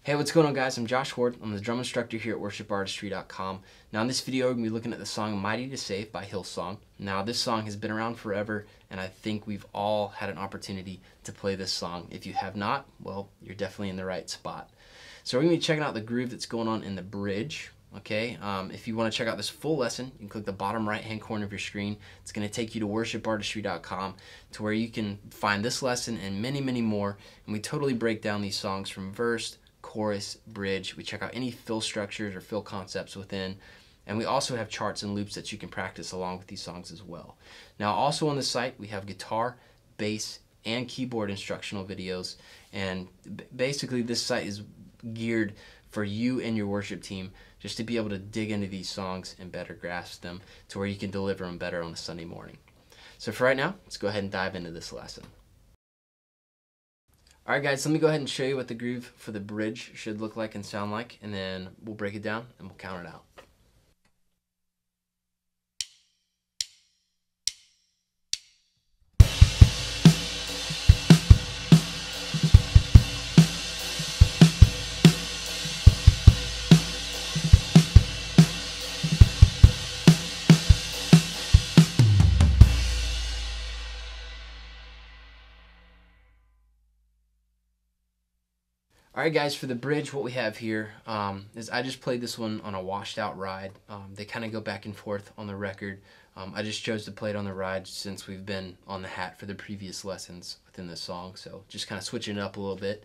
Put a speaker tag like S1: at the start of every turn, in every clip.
S1: Hey, what's going on, guys? I'm Josh Ward. I'm the drum instructor here at worshipartistry.com. Now in this video, we're going to be looking at the song Mighty to Save by Hillsong. Now this song has been around forever, and I think we've all had an opportunity to play this song. If you have not, well, you're definitely in the right spot. So we're going to be checking out the groove that's going on in the bridge. Okay, if you want to check out this full lesson, you can click the bottom right hand corner of your screen. It's going to take you to worshipartistry.com to where you can find this lesson and many, many more. And we totally break down these songs from verse, chorus, bridge. We check out any fill structures or fill concepts within, and we also have charts and loops that you can practice along with these songs as well. Now also on the site we have guitar, bass, and keyboard instructional videos, and basically this site is geared for you and your worship team just to be able to dig into these songs and better grasp them to where you can deliver them better on a Sunday morning. So for right now, let's go ahead and dive into this lesson. Alright guys, let me go ahead and show you what the groove for the bridge should look like and sound like, and then we'll break it down and we'll count it out. Alright guys, for the bridge, what we have here is I just played this one on a washed out ride. They kind of go back and forth on the record. I just chose to play it on the ride since we've been on the hat for the previous lessons within this song, so just kind of switching it up a little bit.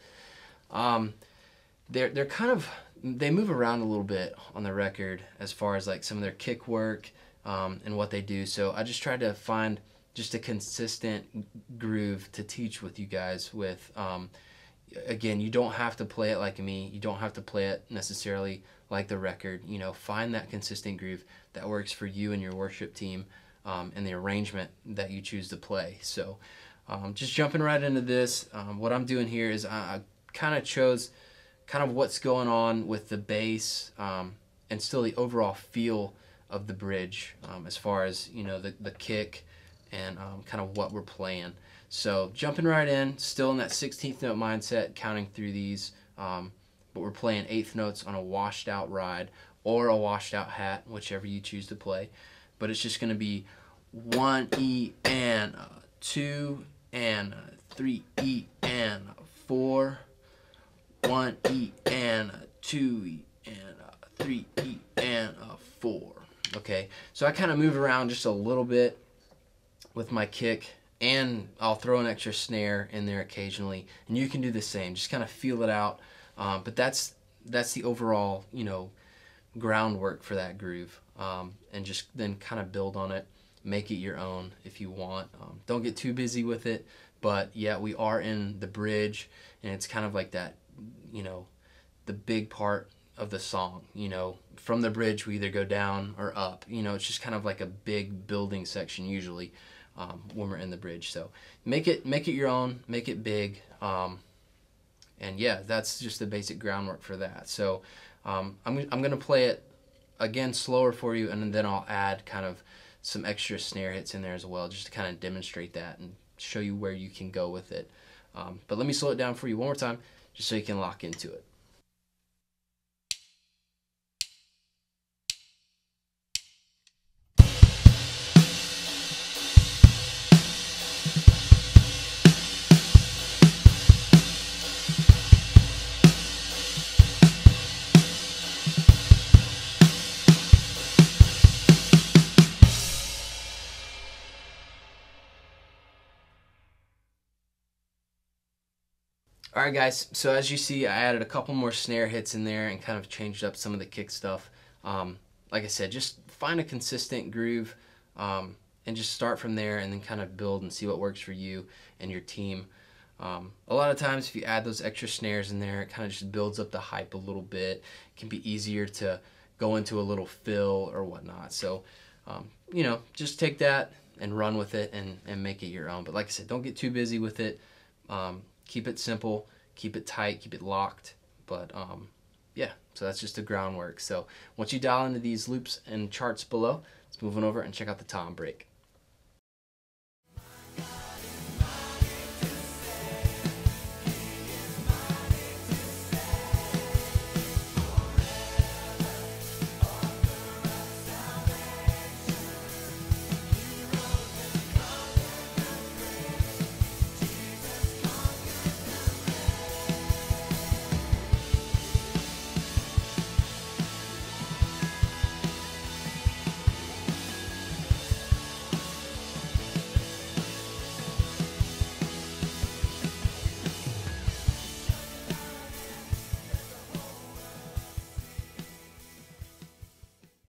S1: They move around a little bit on the record as far as like some of their kick work and what they do, so I just tried to find just a consistent groove to teach with you guys with. Again, you don't have to play it like me. You don't have to play it necessarily like the record. You know, find that consistent groove that works for you and your worship team and the arrangement that you choose to play. So just jumping right into this, what I'm doing here is I kind of chose kind of what's going on with the bass and still the overall feel of the bridge as far as, you know, the kick and kind of what we're playing. So jumping right in, still in that 16th note mindset, counting through these, but we're playing 8th notes on a washed out ride or a washed out hat, whichever you choose to play. But it's just going to be 1 E and 2 and 3 E and 4, 1 E and 2 E and 3 E and 4. Okay, so I kind of move around just a little bit with my kick, and I'll throw an extra snare in there occasionally, and you can do the same. Just kind of feel it out, but that's the overall, you know, groundwork for that groove, and just then kind of build on it, make it your own if you want. Don't get too busy with it, but yeah, we are in the bridge, and it's kind of like that, you know, the big part of the song. You know, from the bridge we either go down or up. You know, it's just kind of like a big building section usually. When we're in the bridge, so make it your own, make it big, and yeah, that's just the basic groundwork for that. So I'm gonna play it again slower for you, and then I'll add kind of some extra snare hits in there as well, just to kind of demonstrate that and show you where you can go with it. But let me slow it down for you one more time, just so you can lock into it. Alright guys, so as you see, I added a couple more snare hits in there and kind of changed up some of the kick stuff. Like I said, just find a consistent groove and just start from there, and then kind of build and see what works for you and your team. A lot of times if you add those extra snares in there, it kind of just builds up the hype a little bit. It can be easier to go into a little fill or whatnot. So, you know, just take that and run with it and make it your own. But like I said, don't get too busy with it. Keep it simple, keep it tight, keep it locked. But yeah, so that's just the groundwork. So once you dial into these loops and charts below, let's move on over and check out the tom break.